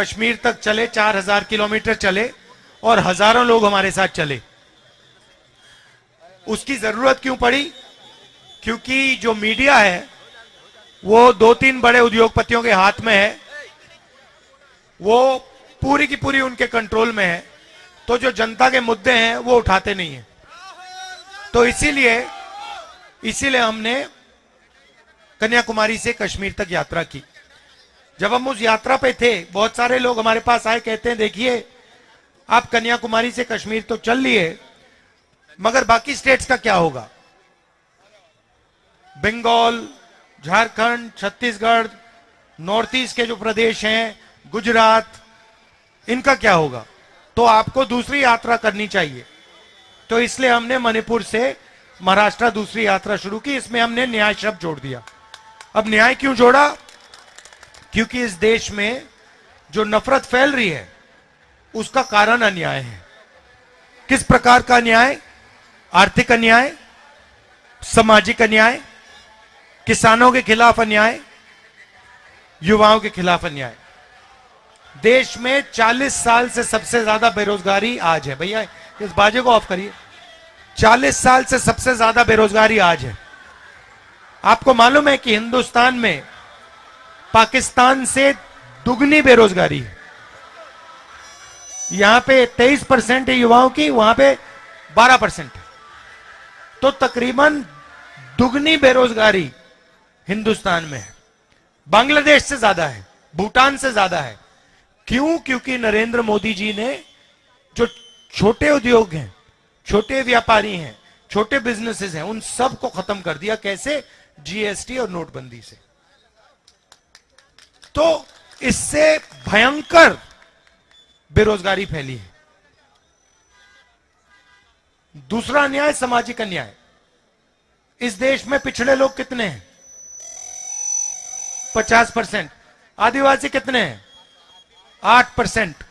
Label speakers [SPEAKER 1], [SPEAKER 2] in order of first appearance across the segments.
[SPEAKER 1] कश्मीर तक चले, 4000 किलोमीटर चले और हजारों लोग हमारे साथ चले। उसकी जरूरत क्यों पड़ी? क्योंकि जो मीडिया है वो 2-3 बड़े उद्योगपतियों के हाथ में है, वो पूरी की पूरी उनके कंट्रोल में है, तो जो जनता के मुद्दे हैं वो उठाते नहीं है। तो इसीलिए हमने कन्याकुमारी से कश्मीर तक यात्रा की। जब हम उस यात्रा पे थे, बहुत सारे लोग हमारे पास आए, कहते हैं देखिए आप कन्याकुमारी से कश्मीर तो चल लिए, मगर बाकी स्टेट्स का क्या होगा? बंगाल, झारखंड, छत्तीसगढ़, नॉर्थ ईस्ट के जो प्रदेश हैं, गुजरात, इनका क्या होगा? तो आपको दूसरी यात्रा करनी चाहिए। तो इसलिए हमने मणिपुर से महाराष्ट्र दूसरी यात्रा शुरू की। इसमें हमने न्याय शब्द जोड़ दिया। अब न्याय क्यों जोड़ा? क्योंकि इस देश में जो नफरत फैल रही है उसका कारण अन्याय है। किस प्रकार का अन्याय? आर्थिक अन्याय, सामाजिक अन्याय, किसानों के खिलाफ अन्याय, युवाओं के खिलाफ अन्याय। देश में 40 साल से सबसे ज्यादा बेरोजगारी आज है। भैया इस बाजे को ऑफ करिए। 40 साल से सबसे ज्यादा बेरोजगारी आज है। आपको मालूम है कि हिंदुस्तान में पाकिस्तान से दुगनी बेरोजगारी है। यहां पे 23% है युवाओं की, वहां पे 12% है। तो तकरीबन दुगनी बेरोजगारी हिंदुस्तान में है। बांग्लादेश से ज्यादा है, भूटान से ज्यादा है। क्यों? क्योंकि नरेंद्र मोदी जी ने जो छोटे उद्योग हैं, छोटे व्यापारी हैं, छोटे बिजनेसेस हैं, उन सब को खत्म कर दिया। कैसे? जीएसटी और नोटबंदी से। तो इससे भयंकर बेरोजगारी फैली है। दूसरा अन्याय सामाजिक अन्याय। इस देश में पिछड़े लोग कितने हैं? 50%। आदिवासी कितने हैं? 8%।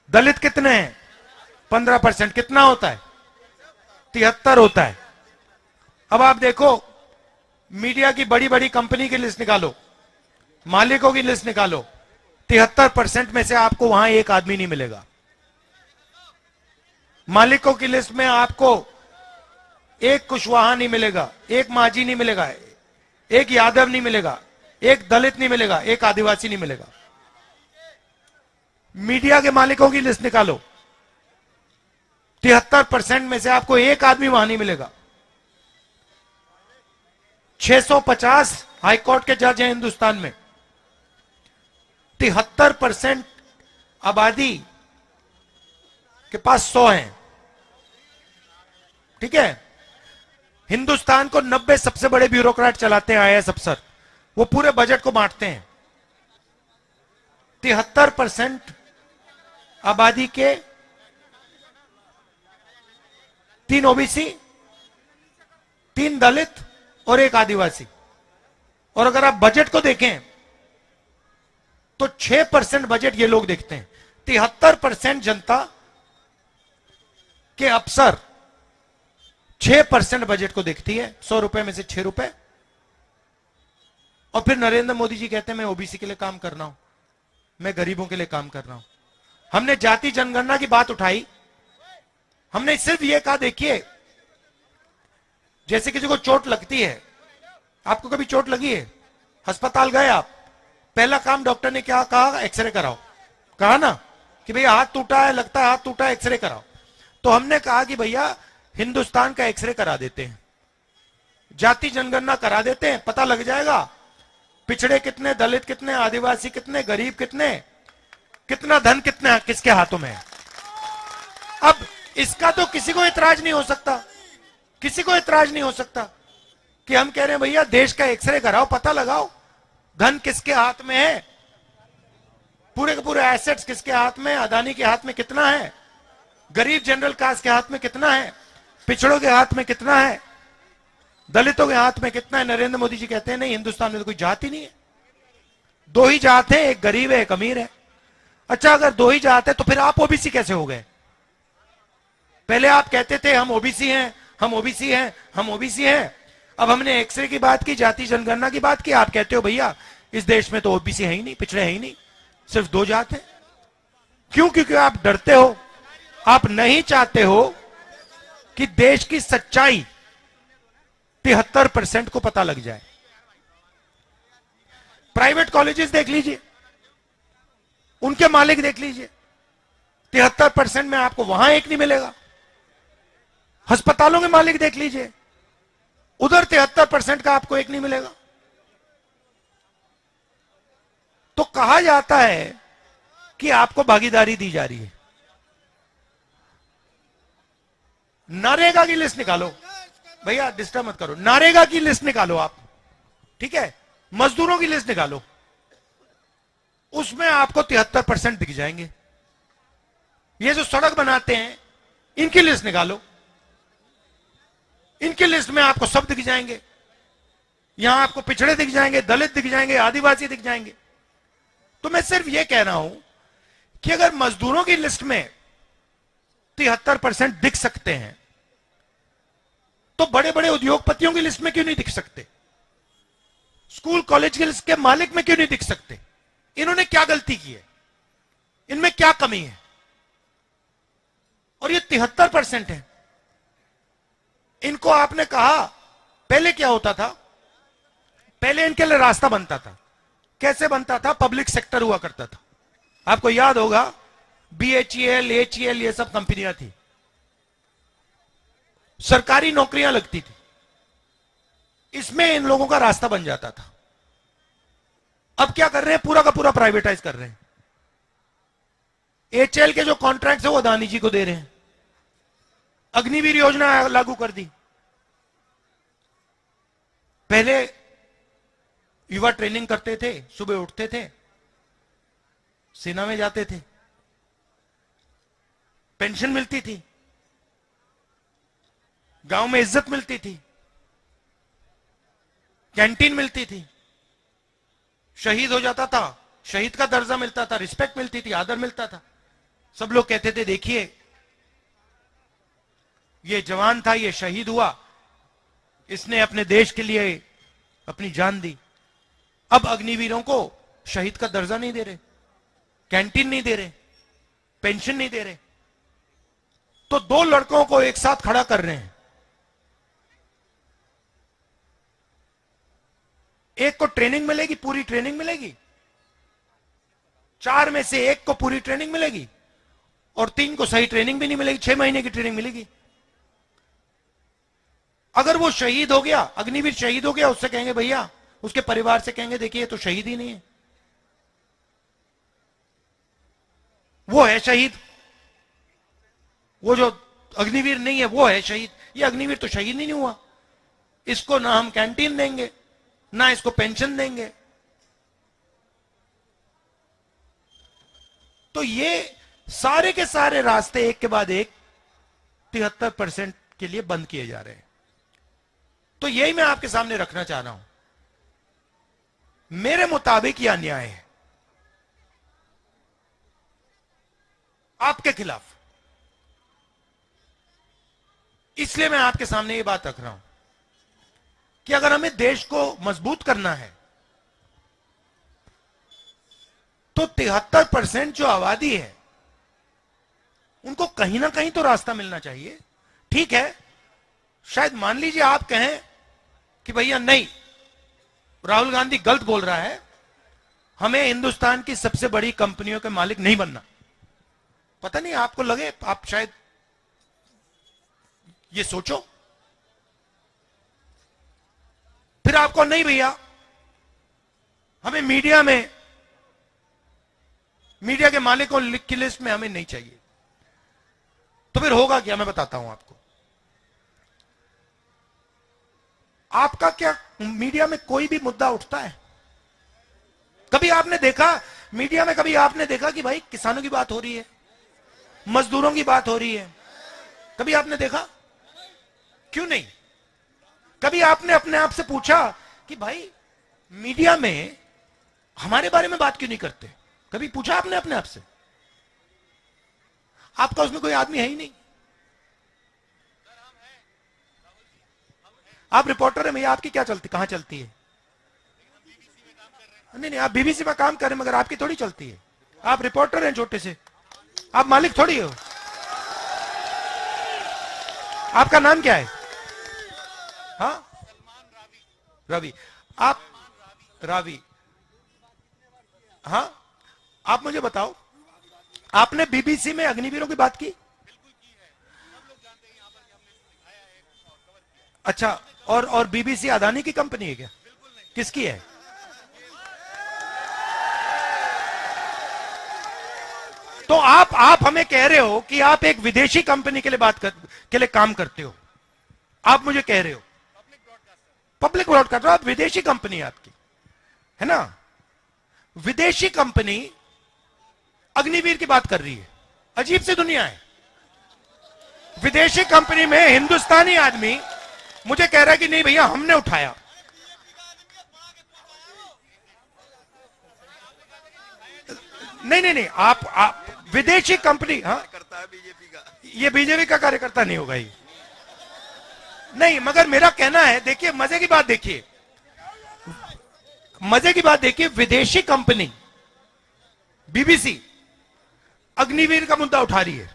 [SPEAKER 1] दलित कितने हैं? 15%। कितना होता है? 73 होता है। अब आप देखो, मीडिया की बड़ी बड़ी कंपनी की लिस्ट निकालो, मालिकों की लिस्ट निकालो, 73% में से आपको वहां एक आदमी नहीं मिलेगा। मालिकों की लिस्ट में आपको एक कुशवाहा नहीं मिलेगा, एक माझी नहीं मिलेगा, एक यादव नहीं मिलेगा, एक दलित नहीं मिलेगा, एक आदिवासी नहीं मिलेगा। मीडिया के मालिकों की लिस्ट निकालो, 73% में से आपको एक आदमी वहां नहीं मिलेगा। 650 हाईकोर्ट के जज हैं हिंदुस्तान में। 73% आबादी के पास 100 हैं। ठीक है? हिंदुस्तान को 90 सबसे बड़े ब्यूरोक्रेट चलाते हैं, आईएएस अफसर। वो पूरे बजट को बांटते हैं। 73% आबादी के 3 ओबीसी, 3 दलित और 1 आदिवासी। और अगर आप बजट को देखें तो 6% बजट ये लोग देखते हैं। 73% जनता के अफसर 6% बजट को देखती है, 100 रुपए में से 6 रुपए। और फिर नरेंद्र मोदी जी कहते हैं मैं ओबीसी के लिए काम कर रहा हूं, मैं गरीबों के लिए काम कर रहा हूं। हमने जाति जनगणना की बात उठाई। हमने सिर्फ ये कहा, देखिए जैसे किसी को चोट लगती है, आपको कभी चोट लगी है, अस्पताल गए आप, पहला काम डॉक्टर ने क्या कहा? एक्सरे कराओ। कहा ना कि भैया हाथ टूटा है, लगता है हाथ टूटा है, एक्सरे कराओ। तो हमने कहा कि भैया हिंदुस्तान का एक्सरे करा देते हैं, जाति जनगणना करा देते हैं, पता लग जाएगा पिछड़े कितने, दलित कितने, आदिवासी कितने, गरीब कितने, कितना धन कितना किसके हाथों में है। अब इसका तो किसी को इतराज नहीं हो सकता, किसी को इतराज नहीं हो सकता कि हम कह रहे हैं भैया देश का एक्सरे कराओ, पता लगाओ धन किसके हाथ में है, पूरे के पूरे एसेट्स किसके हाथ में, अदानी के हाथ में कितना है, गरीब जनरल कास्ट के हाथ में कितना है, पिछड़ों के हाथ में कितना है, दलितों के हाथ में कितना है। नरेंद्र मोदी जी कहते हैं नहीं, हिंदुस्तान में तो कोई जात ही नहीं है, 2 ही जात है, एक गरीब है, एक अमीर है। अच्छा, अगर 2 ही जात है तो फिर आप ओबीसी कैसे हो गए? पहले आप कहते थे हम ओबीसी हैं, हम ओबीसी हैं, हम ओबीसी हैं। अब हमने एक्सरे की बात की, जाति जनगणना की बात की, आप कहते हो भैया इस देश में तो ओबीसी है ही नहीं, पिछड़े है ही नहीं। सिर्फ 2 जात हैं। क्यों? क्योंकि आप डरते हो, आप नहीं चाहते हो कि देश की सच्चाई 73% को पता लग जाए। प्राइवेट कॉलेजेस देख लीजिए, उनके मालिक देख लीजिए, 73% में आपको वहां एक नहीं मिलेगा। अस्पतालों के मालिक देख लीजिए, उधर 73% का आपको एक नहीं मिलेगा। तो कहा जाता है कि आपको भागीदारी दी जा रही है। नरेगा की लिस्ट निकालो भैया, डिस्टर्ब मत करो, नरेगा की लिस्ट निकालो आप, ठीक है, मजदूरों की लिस्ट निकालो, उसमें आपको 73% दिख जाएंगे। ये जो सड़क बनाते हैं इनकी लिस्ट निकालो, इनकी लिस्ट में आपको सब दिख जाएंगे। यहां आपको पिछड़े दिख जाएंगे, दलित दिख जाएंगे, आदिवासी दिख जाएंगे। तो मैं सिर्फ यह कह रहा हूं कि अगर मजदूरों की लिस्ट में 73% दिख सकते हैं तो बड़े बड़े उद्योगपतियों की लिस्ट में क्यों नहीं दिख सकते? स्कूल कॉलेज की लिस्ट के मालिक में क्यों नहीं दिख सकते? इन्होंने क्या गलती की है? इनमें क्या कमी है? और ये 73% है। इनको आपने कहा, पहले क्या होता था? पहले इनके लिए रास्ता बनता था। कैसे बनता था? पब्लिक सेक्टर हुआ करता था। आपको याद होगा BHEL, HEL ये सब कंपनियां थी, सरकारी नौकरियां लगती थी, इसमें इन लोगों का रास्ता बन जाता था। अब क्या कर रहे हैं? पूरा का पूरा प्राइवेटाइज कर रहे हैं। HL के जो कॉन्ट्रैक्ट है वो अदानी जी को दे रहे हैं। अग्निवीर योजना लागू कर दी। पहले युवा ट्रेनिंग करते थे, सुबह उठते थे, सेना में जाते थे, पेंशन मिलती थी, गांव में इज्जत मिलती थी, कैंटीन मिलती थी, शहीद हो जाता था, शहीद का दर्जा मिलता था, रिस्पेक्ट मिलती थी, आदर मिलता था। सब लोग कहते थे देखिए ये जवान था, ये शहीद हुआ, इसने अपने देश के लिए अपनी जान दी। अब अग्निवीरों को शहीद का दर्जा नहीं दे रहे, कैंटीन नहीं दे रहे, पेंशन नहीं दे रहे। तो 2 लड़कों को एक साथ खड़ा कर रहे हैं। एक को ट्रेनिंग मिलेगी, पूरी ट्रेनिंग मिलेगी, 4 में से 1 को पूरी ट्रेनिंग मिलेगी और 3 को सही ट्रेनिंग भी नहीं मिलेगी, 6 महीने की ट्रेनिंग मिलेगी। अगर वो शहीद हो गया, अग्निवीर शहीद हो गया, उससे कहेंगे भैया, उसके परिवार से कहेंगे देखिए तो शहीद ही नहीं है, वो है शहीद, वो जो अग्निवीर नहीं है वो है शहीद। ये अग्निवीर तो शहीद ही नहीं हुआ, इसको ना हम कैंटीन देंगे, ना इसको पेंशन देंगे। तो ये सारे के सारे रास्ते एक के बाद एक 73% के लिए बंद किए जा रहे हैं। तो यही मैं आपके सामने रखना चाह रहा हूं। मेरे मुताबिक यह अन्याय है आपके खिलाफ, इसलिए मैं आपके सामने यह बात रख रहा हूं कि अगर हमें देश को मजबूत करना है तो 73% जो आबादी है उनको कहीं ना कहीं तो रास्ता मिलना चाहिए। ठीक है, शायद मान लीजिए आप कहें कि भैया नहीं, राहुल गांधी गलत बोल रहा है, हमें हिंदुस्तान की सबसे बड़ी कंपनियों के मालिक नहीं बनना। पता नहीं आपको लगे, आप शायद ये सोचो, फिर आपको नहीं भैया हमें मीडिया के मालिकों की लिस्ट में हमें नहीं चाहिए, तो फिर होगा क्या? मैं बताता हूं आपको। आपका क्या मीडिया में कोई भी मुद्दा उठता है? कभी आपने देखा मीडिया में, कभी आपने देखा कि भाई किसानों की बात हो रही है, मजदूरों की बात हो रही है? कभी आपने देखा? क्यों नहीं? कभी आपने अपने आप से पूछा कि भाई मीडिया में हमारे बारे में बात क्यों नहीं करते? कभी पूछा आपने अपने आप से? आपका उसमें कोई आदमी है ही नहीं। आप रिपोर्टर है भैया, आपकी क्या चलती, कहां चलती है? नहीं, आप बीबीसी में काम कर रहे हैं, मगर आपकी थोड़ी चलती है। आप रिपोर्टर हैं छोटे से, आप मालिक थोड़ी हो। आपका नाम क्या है? हाँ, रवि। आप रावी, हाँ, आप मुझे बताओ, आपने बीबीसी में अग्निवीरों की बात की? अच्छा, और बीबीसी अदानी की कंपनी है क्या? किसकी है? तो आप हमें कह रहे हो कि आप एक विदेशी कंपनी के लिए के लिए काम करते हो। आप मुझे कह रहे हो पब्लिक ब्रॉडकास्टर, आप विदेशी कंपनी है आपकी, है ना? विदेशी कंपनी अग्निवीर की बात कर रही है। अजीब सी दुनिया है। विदेशी कंपनी में हिंदुस्तानी आदमी मुझे कह रहा है कि नहीं भैया हमने उठाया। नहीं नहीं नहीं, आप विदेशी कंपनी, हाँ
[SPEAKER 2] करता है बीजेपी का।
[SPEAKER 1] ये बीजेपी का कार्यकर्ता नहीं होगा ये। नहीं, मगर मेरा कहना है, देखिए मजे की बात देखिए, मजे की बात देखिए, विदेशी कंपनी बीबीसी अग्निवीर का मुद्दा उठा रही है,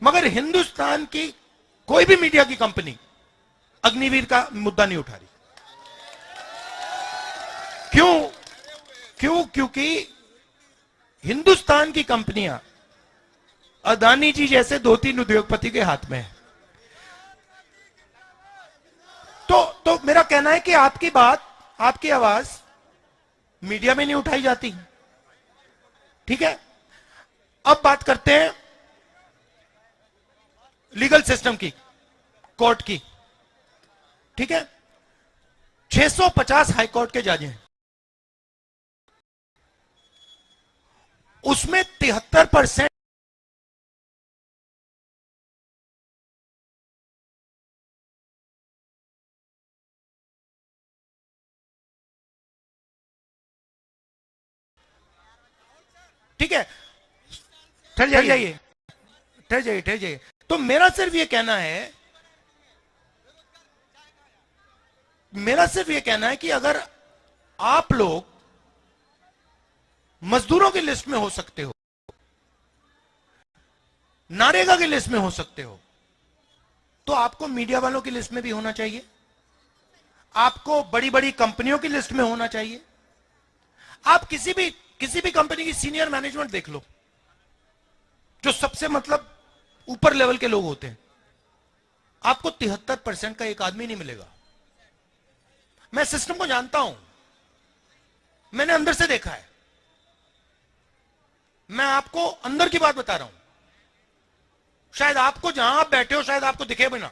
[SPEAKER 1] मगर हिंदुस्तान की कोई भी मीडिया की कंपनी अग्निवीर का मुद्दा नहीं उठा रही। क्यों? क्योंकि हिंदुस्तान की कंपनियां अदानी जी जैसे 2-3 उद्योगपति के हाथ में है। तो मेरा कहना है कि आपकी बात, आपकी आवाज मीडिया में नहीं उठाई जाती। ठीक है, अब बात करते हैं लीगल सिस्टम की, कोर्ट की। ठीक है, 650 हाईकोर्ट के जज हैं, उसमें 73% ठीक है, ठहर जाइए, ठहर जाइए, ठहर जाइए। तो मेरा सिर्फ ये कहना है, मेरा सिर्फ ये कहना है कि अगर आप लोग मजदूरों की लिस्ट में हो सकते हो, नारेगा की लिस्ट में हो सकते हो, तो आपको मीडिया वालों की लिस्ट में भी होना चाहिए, आपको बड़ी बड़ी कंपनियों की लिस्ट में होना चाहिए। आप किसी भी कंपनी की सीनियर मैनेजमेंट देख लो, जो सबसे मतलब ऊपर लेवल के लोग होते हैं, आपको 73% का एक आदमी नहीं मिलेगा। मैं सिस्टम को जानता हूं, मैंने अंदर से देखा है, मैं आपको अंदर की बात बता रहा हूं। शायद आपको, जहां आप बैठे हो, शायद आपको दिखे भी ना।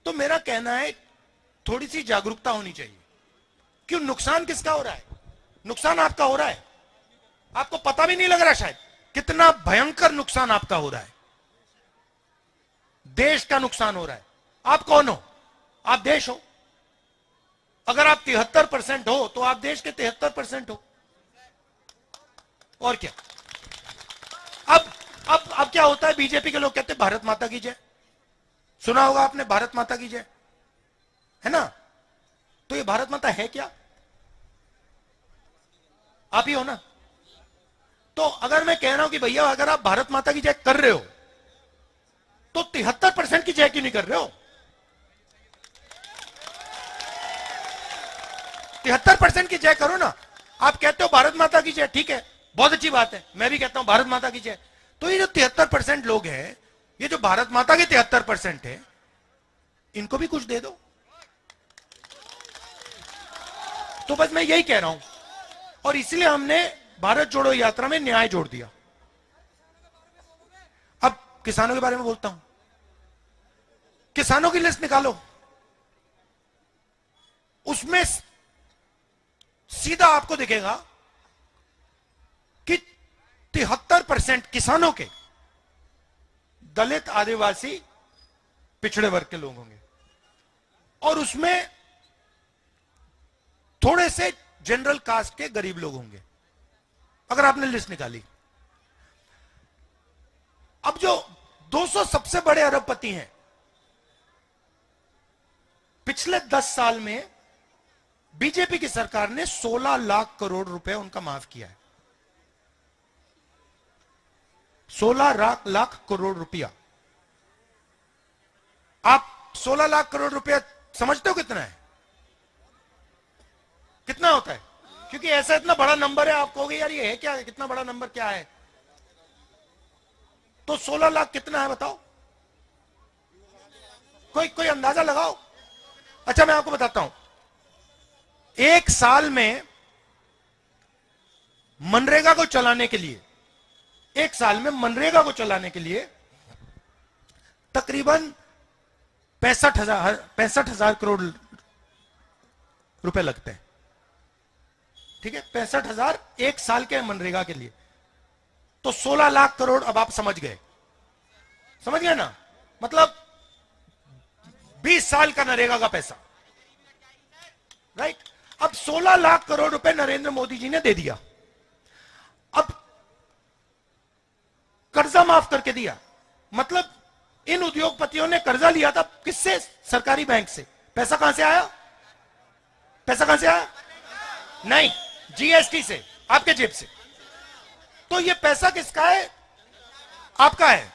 [SPEAKER 1] तो मेरा कहना है थोड़ी सी जागरूकता होनी चाहिए। क्यों? नुकसान किसका हो रहा है? नुकसान आपका हो रहा है, आपको पता भी नहीं लग रहा शायद कितना भयंकर नुकसान आपका हो रहा है। देश का नुकसान हो रहा है। आप कौन हो? आप देश हो। अगर आप 73% हो तो आप देश के 73% हो, और क्या? अब क्या होता है, बीजेपी के लोग कहते हैं भारत माता की जय। सुना होगा आपने, भारत माता की जय, है ना? तो ये भारत माता है क्या? आप ही हो ना? तो अगर मैं कह रहा हूं कि भैया अगर आप भारत माता की जय कर रहे हो, तो 73% की जय क्यों नहीं कर रहे हो? 73% की जय करो ना। आप कहते हो भारत माता की जय, ठीक है, बहुत अच्छी बात है, मैं भी कहता हूं भारत माता की जय। तो ये जो 73% लोग हैं, ये जो भारत माता के 73% है, इनको भी कुछ दे दो। तो बस मैं यही कह रहा हूं, और इसलिए हमने भारत जोड़ो यात्रा में न्याय जोड़ दिया। अब किसानों के बारे में बोलता हूं। किसानों की लिस्ट निकालो, उसमें सीधा आपको दिखेगा कि 73% किसानों के दलित, आदिवासी, पिछड़े वर्ग के लोग होंगे, और उसमें थोड़े से जनरल कास्ट के गरीब लोग होंगे, अगर आपने लिस्ट निकाली। अब जो 200 सबसे बड़े अरबपति हैं, पिछले 10 साल में बीजेपी की सरकार ने 16 लाख करोड़ रुपए उनका माफ किया है। 16 लाख करोड़ रुपया। आप 16 लाख करोड़ रुपया समझते हो कितना है? कितना होता है? क्योंकि ऐसा इतना बड़ा नंबर है, आप कहोगे यार ये है क्या, कितना बड़ा नंबर क्या है? तो 16 लाख कितना है बताओ? कोई अंदाजा लगाओ। अच्छा मैं आपको बताता हूं, एक साल में मनरेगा को चलाने के लिए, एक साल में मनरेगा को चलाने के लिए तकरीबन 65,000 करोड़ रुपए लगते हैं। ठीक है, 65,000 एक साल के मनरेगा के लिए। तो 16 लाख करोड़, अब आप समझ गए ना? मतलब 20 साल का नरेगा का पैसा, राइट? अब 16 लाख करोड़ रुपए नरेंद्र मोदी जी ने दे दिया। अब कर्जा माफ करके दिया, मतलब इन उद्योगपतियों ने कर्जा लिया था किससे? सरकारी बैंक से। पैसा कहां से आया? पैसा कहां से आया? नहीं, जीएसटी से, आपके जेब से। तो ये पैसा किसका है? आपका है।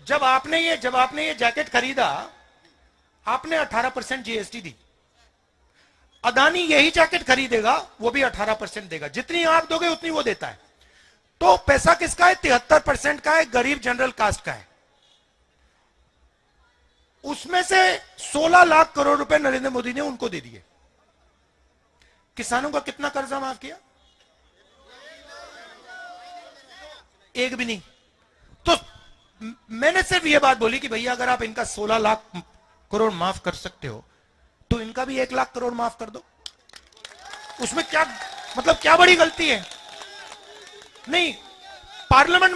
[SPEAKER 1] जब आपने ये जैकेट खरीदा, आपने 18% जीएसटी दी। अदानी यही जैकेट खरीदेगा, वो भी 18% देगा। जितनी आप दोगे उतनी वो देता है। तो पैसा किसका है? 73% का है, गरीब जनरल कास्ट का है। उसमें से 16 लाख करोड़ रुपए नरेंद्र मोदी ने उनको दे दिए। किसानों का कितना कर्जा माफ किया? एक भी नहीं। तो मैंने सिर्फ ये बात बोली कि भैया अगर आप इनका 16 लाख करोड़ माफ कर सकते हो तो इनका भी 1 लाख करोड़ माफ कर दो। उसमें क्या, मतलब क्या बड़ी गलती है? नहीं, पार्लियामेंट में